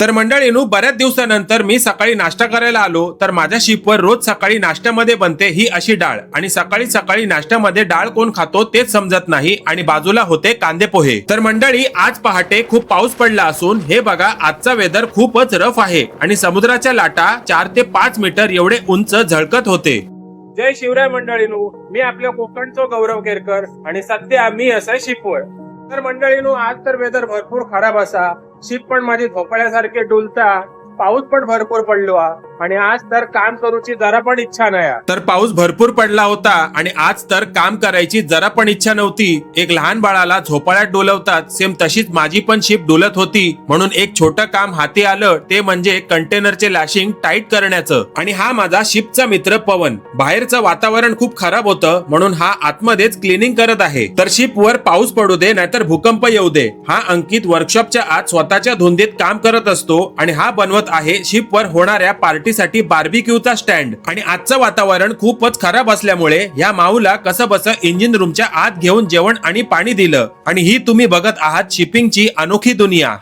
तर मंडळींनो, बऱ्याच दिवसानंतर मी सकाळी नाश्ता करायला आलो तर माझ्या शिपवर रोज सकाळी नाश्त्यामध्ये बनते ही अशी डाळ, आणि सकाळी सकाळी नाश्त्यामध्ये डाळ कोण खातो तेच समजत नाही, आणि बाजूला होते कांदे पोहे. तर मंडळी, आज पहाटे खूप पाऊस पडला असून हे बघा, आजचा वेदर खूपच रफ आहे आणि समुद्राच्या लाटा 4 ते 5 मीटर एवढे उंच झळकत होते. जय शिवराय मंडळीनो, मी आपल्या कोकणचो गौरव केरकर आणि सध्या मी असं शिपवर. तर मंडळीनो, आज तर वेदर भरपूर खराब असा, शिप पण माझी झोपड्यासारखे डुलता, पाऊस पण भरपूर पडलो आणि आज तर काम करूची जरा पण इच्छा नाही. तर पाऊस भरपूर पडला होता आणि आज तर काम करायची जरा पण इच्छा नव्हती. एक लहान बाळाला झोपाळ्यात डोलवतात सेम तशीच माझी पण शिप डोलत होती, म्हणून एक छोटं काम हाती आलं, ते म्हणजे कंटेनरचे लॅशिंग टाईट करण्याचं. आणि हा माझा शिपचा मित्र पवन. बाहेरचं वातावरण खूप खराब होतं म्हणून हा आतमध्येच क्लिनिंग करत आहे. तर शिपवर पाऊस पडू दे नाहीतर भूकंप येऊ दे, हा अंकित वर्कशॉपच्या आत स्वतःच्या धुंदीत काम करत असतो आणि हा बनवत आहे शिपवर होणाऱ्या पार्टीसाठी बार्बिक्यूचा स्टँड. आणि आजचं वातावरण खूपच खराब असल्यामुळे या माऊला कसं बस इंजिन रूमच्या आत घेऊन जेवण आणि पाणी दिलं. आणि ही तुम्ही बघत आहात शिपिंगची अनोखी दुनिया.